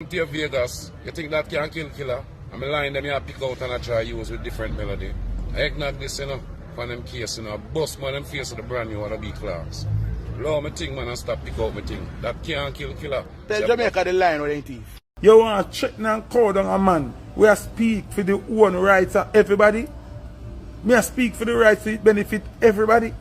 To Vegas, you think that can kill killer? I'm a line them you pick out and I try use with different melody. Eggnog this, you know, for them case, you know, bust man them face of the brand new wanna be class. Low me thing man and stop pick out me thing. That can't kill killer. Tell Jamaica the line with them teeth. You want to threaten and call down a man. We speak for the own rights of everybody. Me speak for the rights to benefit everybody.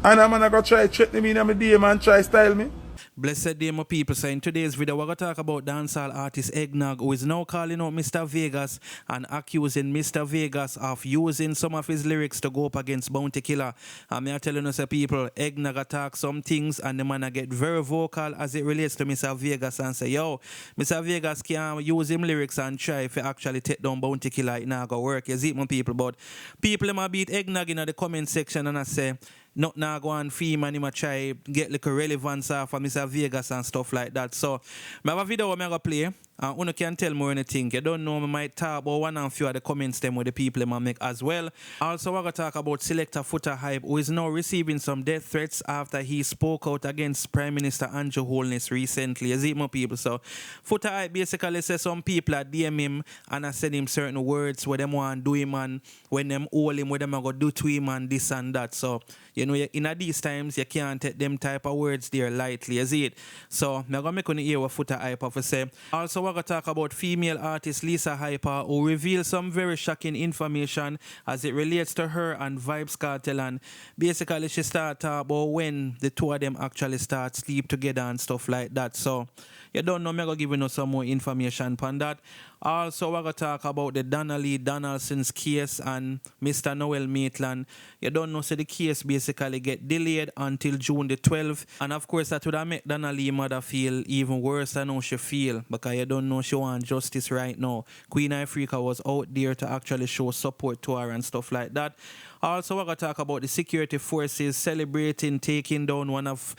And I'm gonna go try threaten me in my DM and try style me. Blessed day, my people. So in today's video, we're going to talk about dancehall artist Eggnog, who is now calling out Mr. Vegas and accusing Mr. Vegas of using some of his lyrics to go up against Bounty Killer. And me are telling us, people, Eggnog attack some things and the man get very vocal as it relates to Mr. Vegas and say, yo, Mr. Vegas can't use him lyrics and try if he actually take down Bounty Killer. It not going to work. You see, my people. But people might beat Eggnog in the comment section and I say, not now go on theme and him try get like a relevance for Mr. Vegas and stuff like that. So I have a video I'm going to play and you can tell me anything. You don't know, I might talk about one and few of the comments them with the people I make as well. Also we're going to talk about selector Foota Hype, who is now receiving some death threats after he spoke out against Prime Minister Andrew Holness recently. You see my people? So Foota Hype basically says some people are DM him and I send him certain words where them want to do him and when them hold him, what them are going to do to him and this and that. So you know, in these times, you can't take them type of words there lightly, you see it? So, I'm going to make you hear what Foota Hype have to say. Also, we're going to talk about female artist Lisa Hyper, who revealed some very shocking information as it relates to her and Vybz Kartel. And basically, she started talking about when the two of them actually start sleep together and stuff like that. So, you don't know, I'm going to give you some more information on that. Also, we're going to talk about the Donna Donaldson's case and Mr. Noel Maitland. You don't know, so the case basically get delayed until June the 12th. And of course, that would have made Donna mother feel even worse than how she feel because you don't know she wants justice right now. Queen Africa was out there to actually show support to her and stuff like that. Also, we're going to talk about the security forces celebrating taking down one of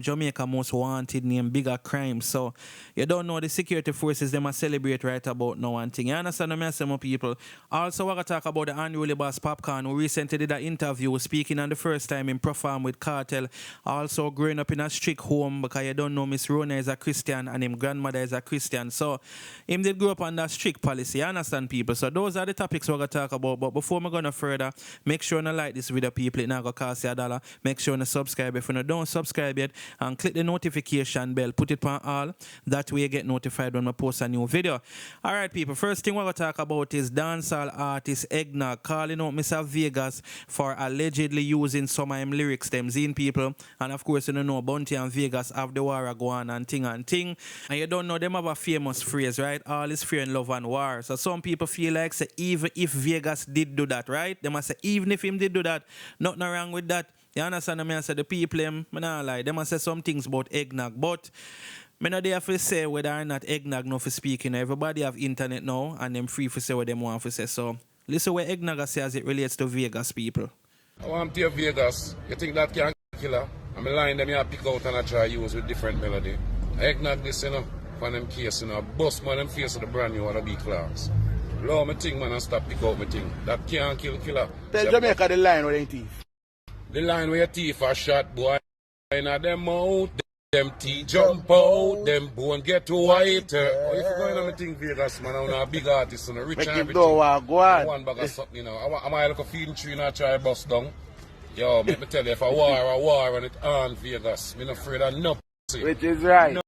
Jamaica's most wanted named Bigger Crime. So, you don't know the security forces, they must celebrate right about now one thing. You understand what I'm saying, people? Also, we're going to talk about the unruly boss Popcaan, who recently did an interview speaking on the first time in perform with Kartel. Also, growing up in a strict home because you don't know Miss Rona is a Christian and him grandmother is a Christian. So, him did grow up under strict policy. You understand, people? So, those are the topics we're going to talk about. But before we go no further, make sure you like this video, people. It not going to cost you $1. Make sure you subscribe if you don't subscribe yet and click the notification bell. Put it on all. That way you get notified when I post a new video. Alright, people. First thing we're going to talk about is dancehall artist Eggnog calling out Mr. Vegas for allegedly using some of him lyrics, them zine people. And of course, you don't know Bounty and Vegas have the war go on and ting and ting. And you don't know them have a famous phrase, right? All is fear and love and war. So some people feel like say even if Vegas did do that, right? They must say even if him did do that, nothing wrong with that. You understand me? I say the people, I not lie. They must say some things about Eggnog, but I know they have to say whether or not Eggnog no for speaking. Everybody have internet now and them free to say what they want to say. So listen what Eggnog say as it relates to Vegas, people. I want to Vegas. You think that can kill her? I'm a line them you pick out and I try use with different melody. Eggnog this, you know, for them case, you know, bust man them face of the brand new wanna be class. Low me thing man and stop pick out me thing. That can't kill killer. Tell Jamaica the line with them teeth. The line where your teeth are shot, boy. In them mouth, them teeth jump out, them bone get whiter. Oh, if you going on me thing Vegas, man, I'm a big artist, and a rich and everything. Go on. One bag of something, you know. I might look a feeding tree and I try bust down. Yo, let me tell you, if I war and it on Vegas, I'm not afraid of no pussy. Which is right. No.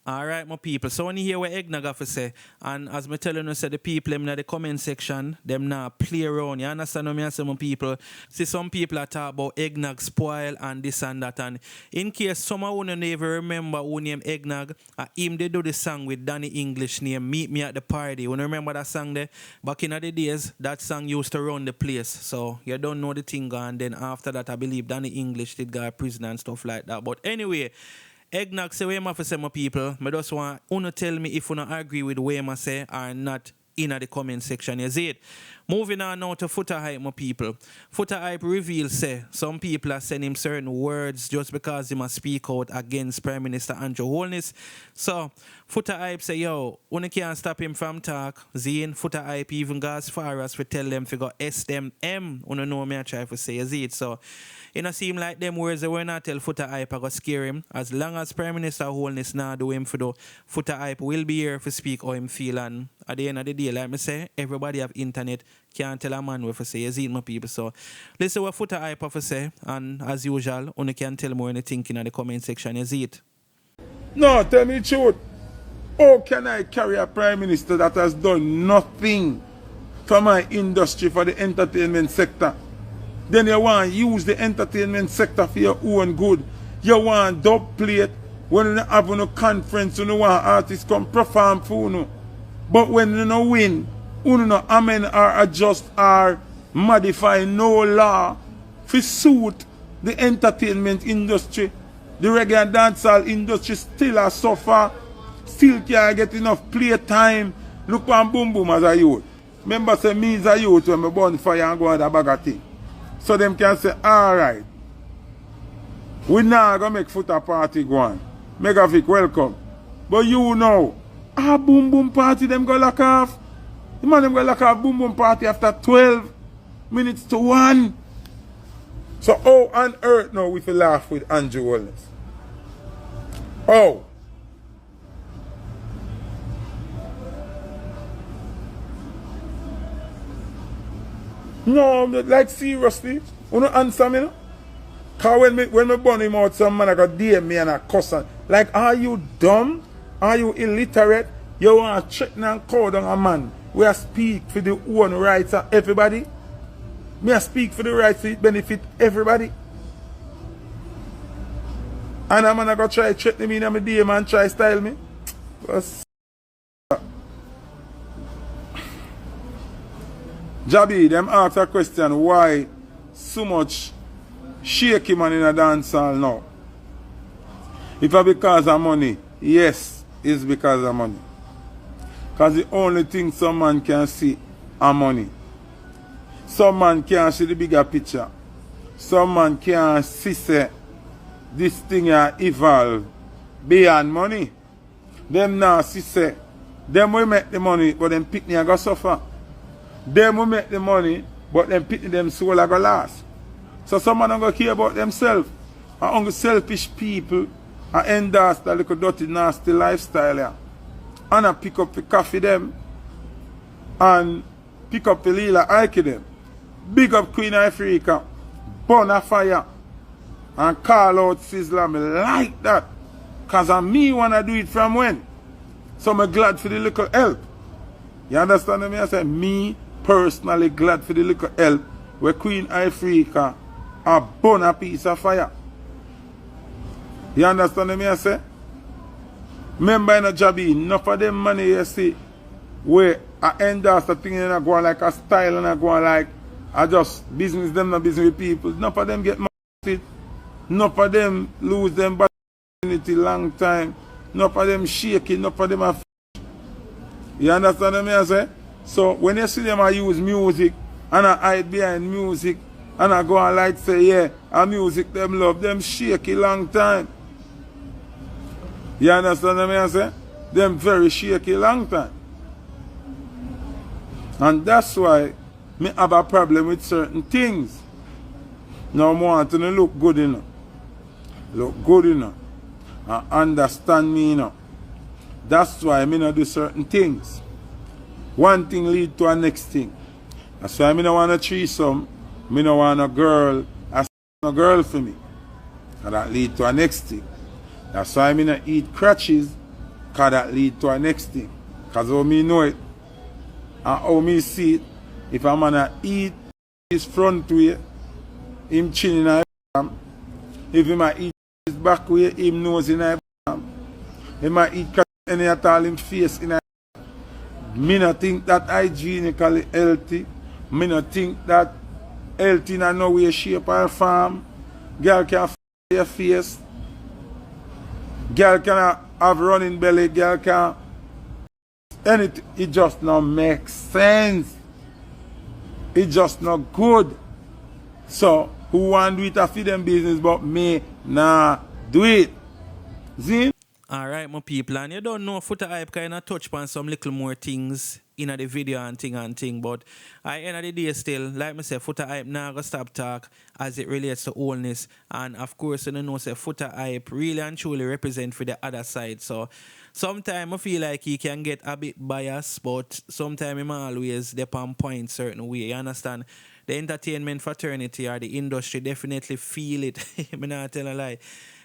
Alright, my people. So when you hear what Eggnog have to say, and as me telling you, say the people in the comment section, them now play around. You understand what I say, my people? See, some people are talking about Eggnog spoil and this and that. And in case someone who never remember who named Eggnog, him they do the song with Danny English name Meet Me at the Party. You remember that song there? Back in the days, that song used to run the place. So you don't know the thing. And then after that, I believe Danny English did go to prison and stuff like that. But anyway, Eggnog say what I say, my people. I just want you to tell me if you don't agree with what I say or not in the comment section. You see it? Moving on now to Foota Hype, my people. Foota Hype reveals, say, some people are sending him certain words just because he must speak out against Prime Minister Andrew Holness. So, Foota Hype say, yo, one can't stop him from talk. Zine, Foota Hype even go as far as to tell them to go S them M. You know me I try to say, is it? So, it don't seem like them words they were not tell Foota Hype I go scare him. As long as Prime Minister Holness now do him for the Foota Hype will be here to speak how him feel, and at the end of the day, like me say, everybody have internet, can't tell a man what to say, is it, my people? So listen what Foota Hype have to say, and as usual, you can tell more anything in the comment section, is it? No, tell me the truth. How can I carry a Prime Minister that has done nothing for my industry, for the entertainment sector? Then you want to use the entertainment sector for your own good. You want dub plate when you have a conference, you want artists come perform for you. But when you don't win, you don't amend or adjust or modify no law to suit the entertainment industry. The reggae and dancehall industry still suffer, still can't get enough play time. Look on Boom Boom as a youth. Remember say me as a youth when I burn fire and go on the bag of thing. So them can say, alright, we now going to make Foota party go on. Megafik, welcome. But you know, Boom Boom party, them go lock off. The man them go lock off Boom Boom party after 12 minutes to 1. So how on earth now we feel laugh with Andrew Holness? Oh. No, like seriously, you don't answer me no? Because when me burn him out, some man I got DM me and I cuss. Like, are you dumb? Are you illiterate? You want to threaten and call down a man? We are speak for the own rights of everybody. Me I speak for the rights to benefit everybody. And a man I got try threaten me in my DM and try style me. Jabi, them ask a question, why so much shaky man in a dancehall now? If it's because of money, yes, it's because of money. Because the only thing some man can see are money. Some man can't see the bigger picture. Some man can't see say this thing evolve beyond money. Them now see say, them will make the money, but them picnic are going to suffer. Them will make the money, but them picnic them soul are going to last. So some man don't go care about themselves. And only selfish people are endorse that little dirty nasty lifestyle here. And I pick up the coffee them and pick up the Lila Ike them. Big up Queen Africa, burn a fire and call out Sizzler. Me like that. Because I me want to do it from when? So I'm glad for the little help. You understand me? I say me personally glad for the little help where Queen Africa a burn a piece of fire. You understand me? I say? Remember in a job, enough of them money you see where I endorse the thing and I go on like a style and I go on like I just business them not business with people. Enough of them get money. Enough of them lose them opportunity long time. Enough of them shaky, enough of them are you understand me I say? So when you see them I use music and I hide behind music and I go on like say yeah, a music them love them shaky long time. You understand me I say? Them very shaky long time. And that's why me have a problem with certain things. Now I want to look good enough. Look good enough. And understand me enough. That's why I not do certain things. One thing lead to a next thing. That's why I don't want a threesome. I don't want a girl. A girl for me. And that lead to a next thing. That's why I don't eat crutches. Because that lead to a next thing. Because how me know it. And how me see it. If I'm gonna eat his front way, him chin in a bam. If he might eat his back way, him nose in a bam. He might eat any at all him face in a bam. Me not think that hygienically healthy. Me not think that healthy in no way, shape or form. Girl can f your face. Girl can have running belly. Girl can anything. It just not makes sense. It's just not good. So, who want to do it a feed them business but me nah do it. See? Alright, my people, and you don't know Foota Hype kind of touch on some little more things in the video and thing, but at the end of the day still, like I said, Foota Hype now gonna stop talk as it relates to wholeness, and of course you know say Foota Hype really and truly represent for the other side, so sometimes I feel like he can get a bit biased, but sometimes he always dep on point certain way, you understand? The entertainment fraternity or the industry definitely feel it, I'm not telling a lie.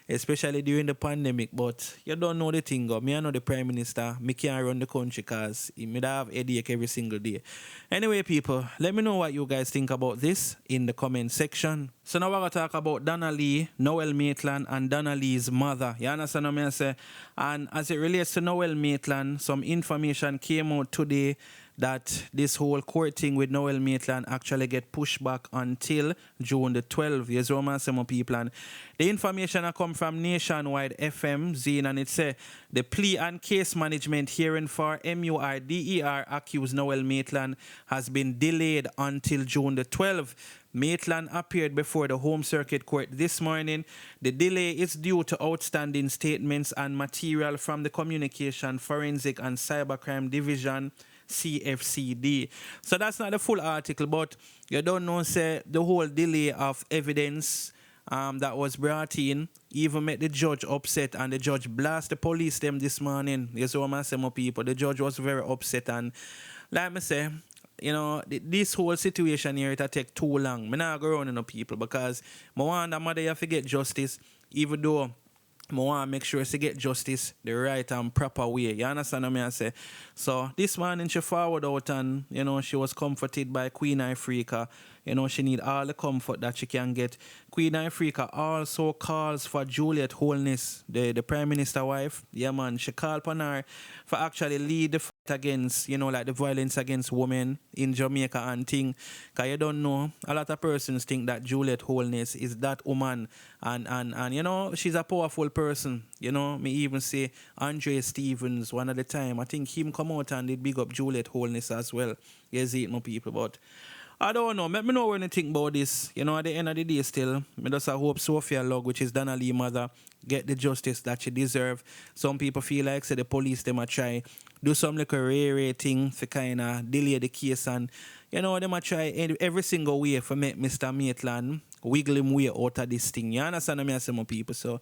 Especially during the pandemic, but you don't know the thing. Me, I know the Prime Minister. Me can't run the country because he may have headache every single day. Anyway, people, let me know what you guys think about this in the comment section. So now we're going to talk about Donna Lee, Noel Maitland, and Donna Lee's mother. You understand what I say? And as it relates to Noel Maitland, some information came out today that this whole court thing with Noel Maitland actually get pushed back until June the 12th. Yes, Roman some people. And the information come from Nationwide FM, Zine, and it says the plea and case management hearing for MURDER accused Noel Maitland has been delayed until June the 12th. Maitland appeared before the Home Circuit Court this morning. The delay is due to outstanding statements and material from the Communication, Forensic and Cybercrime Division, CFCD. So that's not the full article, but you don't know, say, the whole delay of evidence that was brought in even made the judge upset, and the judge blast the police them this morning. You see what I'm saying, people? The judge was very upset, and like me say, you know, this whole situation here, it'll take too long. I'm not going on people because I want the mother to get justice, even though I want to make sure she get justice the right and proper way. You understand what I say? So this morning she forward out and, you know, she was comforted by Queen Ifrica. You know, she need all the comfort that she can get. Queen Ifrica also calls for Juliet Holness, the Prime Minister wife. Yeah, man, she called upon her for actually lead the fight against, you know, like the violence against women in Jamaica and thing. Because you don't know, a lot of persons think that Juliet Holness is that woman. And you know, she's a powerful person. You know, me even say Andre Stevens one of the time. I think him come out and did big up Juliet Holness as well. Yes, it my people, but I don't know. Let me know what you think about this. You know, at the end of the day still, I just hope Sophia Log, which is Donna Lee's mother, get the justice that she deserve. Some people feel like say the police them a try do some like a rare thing for kind of delay the case, and you know them a try every single way for make Mr. Maitland wiggle him way out of this thing. You understand what I say, my people? So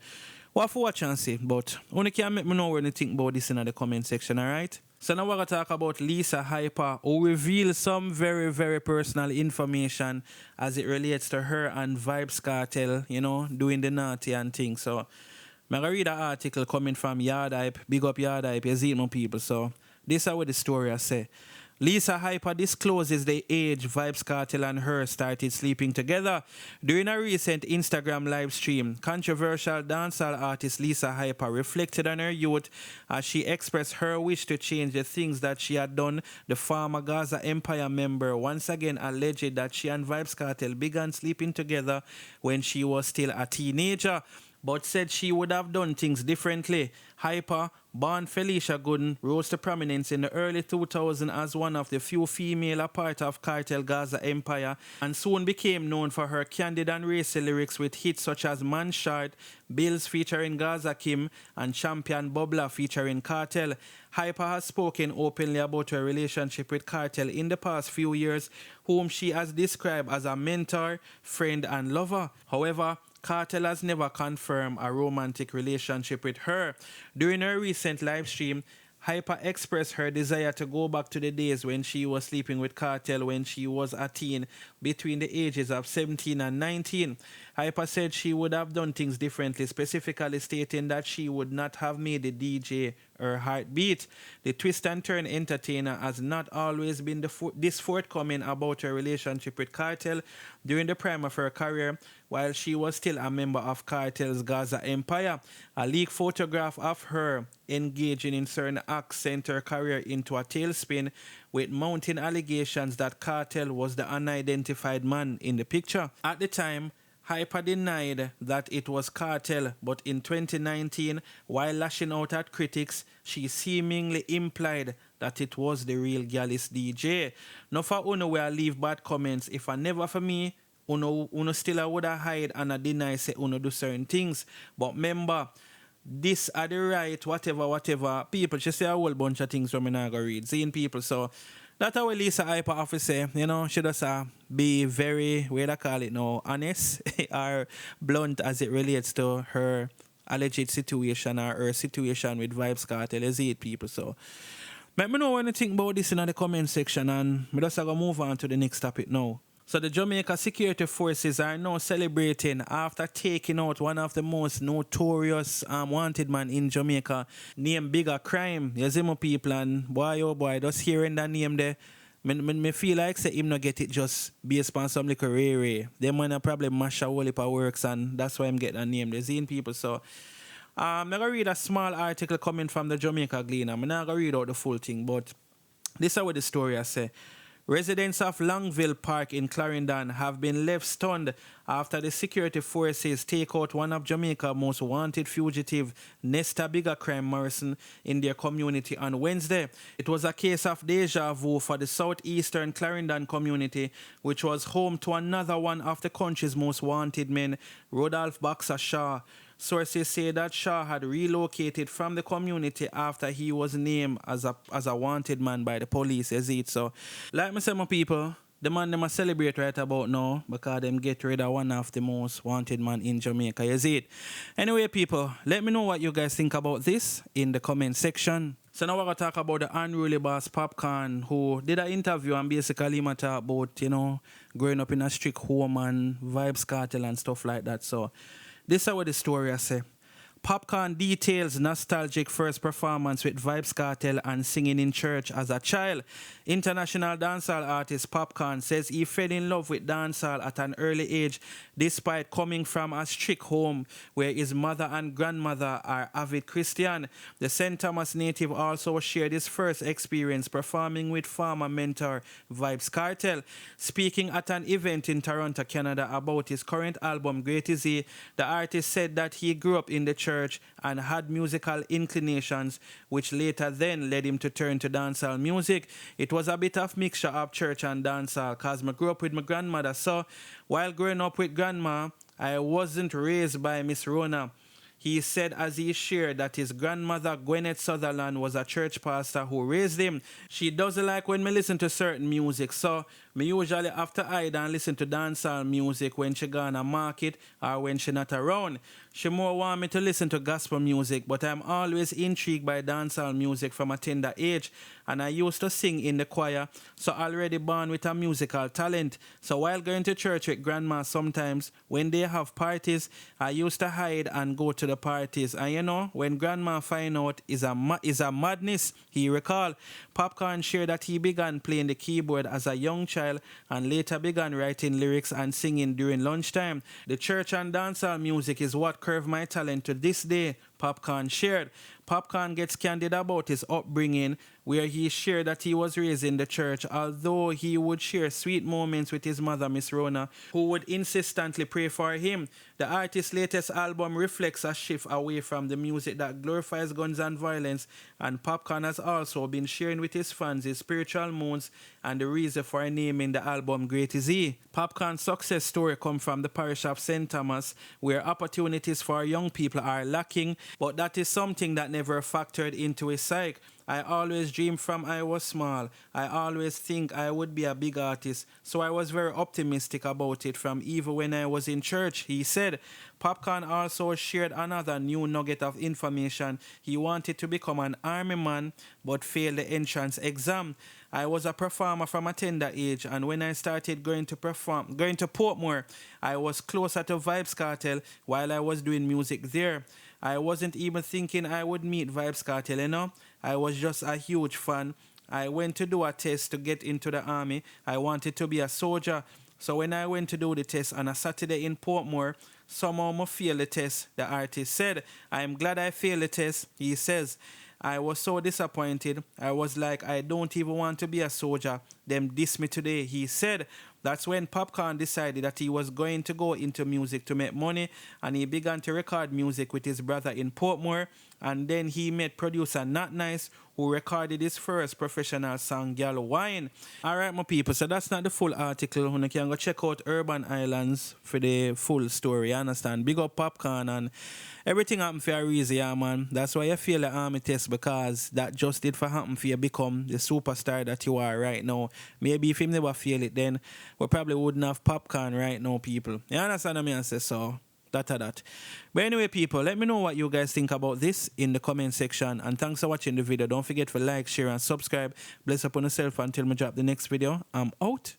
what for watch and see, but only can make me know what you think about this in the comment section, alright? So now we're going to talk about Lisa Hyper, who reveals some very, very personal information as it relates to her and Vybz Kartel, you know, doing the naughty and things. So I'm going to read an article coming from Yard Hype. Big up Yard Hype, you see it, my people. So this is what the story I say. Lisa Hyper discloses the age Vybz Kartel and her started sleeping together. During a recent Instagram live stream, controversial dancehall artist Lisa Hyper reflected on her youth as she expressed her wish to change the things that she had done. The former Gaza Empire member once again alleged that she and Vybz Kartel began sleeping together when she was still a teenager, but said she would have done things differently. Hyper, born Felicia Gooden, rose to prominence in the early 2000s as one of the few female a part of Kartel Gaza Empire, and soon became known for her candid and racy lyrics with hits such as Man Short, Bills featuring Gaza Kim, and Champion Bubbler featuring Kartel. Hyper has spoken openly about her relationship with Kartel in the past few years, whom she has described as a mentor, friend, and lover. However, Kartel has never confirmed a romantic relationship with her. During her recent live stream, Hyper expressed her desire to go back to the days when she was sleeping with Kartel when she was a teen, between the ages of 17 and 19. Hyper said she would have done things differently, specifically stating that she would not have made the DJ her heartbeat. The twist and turn entertainer has not always been this forthcoming about her relationship with Kartel during the prime of her career, while she was still a member of Kartel's Gaza Empire. A leaked photograph of her engaging in certain acts sent her career into a tailspin, with mounting allegations that Kartel was the unidentified man in the picture. At the time, Hyper denied that it was Kartel, but in 2019, while lashing out at critics, she seemingly implied that it was the real Gallus DJ. No for uno where I leave bad comments. If I never for me, uno still I would hide and I deny say uno do certain things. But remember, this are the right, whatever. People just say a whole bunch of things from me not go read. Seeing people, so that's how Lisa Hyper officer, you know, she does be very, what I call it now, honest or blunt as it relates to her alleged situation or her situation with Vybz Kartel. You see it, people. So let me know what you think about this in the comment section, and we just going to move on to the next topic now. So the Jamaica security forces are now celebrating after taking out one of the most notorious wanted man in Jamaica, named Bigger Crime. You see my people, and boy oh boy, just hearing that name there, me feel like say him not get it just based on some little Ray. Them man probably mash a whole heap of works, and that's why I'm getting that name. They're seeing people. So I'm going to read a small article coming from the Jamaica Gleaner. I'm not going to read out the full thing, but this is what the story I say. Residents of Longville Park in Clarendon have been left stunned after the security forces take out one of Jamaica's most wanted fugitive, Nesta Bigger Crime Morrison, in their community on Wednesday. It was a case of deja vu for the southeastern Clarendon community, which was home to another one of the country's most wanted men, Rodolph Boxer Shaw. Sources say that Shaw had relocated from the community after he was named as a wanted man by the police, is it? So, like me say, my people, the man them a celebrate right about now because them get rid of one of the most wanted man in Jamaica, is it? Anyway, people, let me know what you guys think about this in the comment section. So now we're going to talk about the unruly boss Popcaan, who did an interview and basically he talk about, you know, growing up in a strict home and Vybz Kartel and stuff like that. So this is what the story I say. Popcaan details nostalgic first performance with Vybz Kartel and singing in church as a child. International dancehall artist Popcaan says he fell in love with dancehall at an early age despite coming from a strict home where his mother and grandmother are avid Christian. The St. Thomas native also shared his first experience performing with former mentor Vybz Kartel. Speaking at an event in Toronto, Canada about his current album Great Is He, the artist said that he grew up in the church and had musical inclinations, which later then led him to turn to dancehall music. It was a bit of mixture of church and dancehall because I grew up with my grandmother. So while growing up with grandma, I wasn't raised by Miss Rona. He said as he shared that his grandmother, Gwyneth Sutherland, was a church pastor who raised him. She doesn't like when me listen to certain music, so me usually have to hide and listen to dancehall music when she gone a market or when she not around. She more want me to listen to gospel music, but I'm always intrigued by dancehall music from a tender age, and I used to sing in the choir, so already born with a musical talent. So while going to church with grandma sometimes, when they have parties, I used to hide and go to the parties. And you know, when grandma find out is a madness, he recalled. Popcaan shared that he began playing the keyboard as a young child and later began writing lyrics and singing during lunchtime. The church and dancehall music is what curved my talent to this day, Popcaan shared. Popcaan gets candid about his upbringing, where he shared that he was raised in the church, although he would share sweet moments with his mother, Miss Rona, who would insistently pray for him. The artist's latest album reflects a shift away from the music that glorifies guns and violence, and Popcaan has also been sharing with his fans his spiritual moods and the reason for naming the album Great Is He. Popcaan's success story comes from the parish of St. Thomas, where opportunities for young people are lacking, but that is something that never factored into his psyche. I always dreamed from I was small. I always think I would be a big artist, so I was very optimistic about it from even when I was in church, he said. Popcaan also shared another new nugget of information. He wanted to become an army man, but failed the entrance exam. I was a performer from a tender age, and when I started going to Portmore, I was closer to Vybz Kartel while I was doing music there. I wasn't even thinking I would meet Vybz Kartel, you know. I was just a huge fan. I went to do a test to get into the army. I wanted to be a soldier. So when I went to do the test on a Saturday in Portmore, somehow I failed the test, the artist said. I'm glad I failed the test, he says. I was so disappointed. I was like, I don't even want to be a soldier. them diss me today. He said that's when Popcaan decided that he was going to go into music to make money, and he began to record music with his brother in Portmore, and then he met producer Not Nice, who recorded his first professional song, Gal Wine. Alright, my people, so that's not the full article. You can go check out Urban Islands for the full story, you understand? Big up Popcaan, and everything happened for a reason, yeah, man. That's why you feel the army test, because that just did for happen for you become the superstar that you are right now. Maybe if him never feel it, then we probably wouldn't have Popcaan right now, people. You understand what I say? So that. But anyway, people, let me know what you guys think about this in the comment section. And thanks for watching the video. Don't forget to like, share, and subscribe. Bless upon yourself until we drop the next video. I'm out.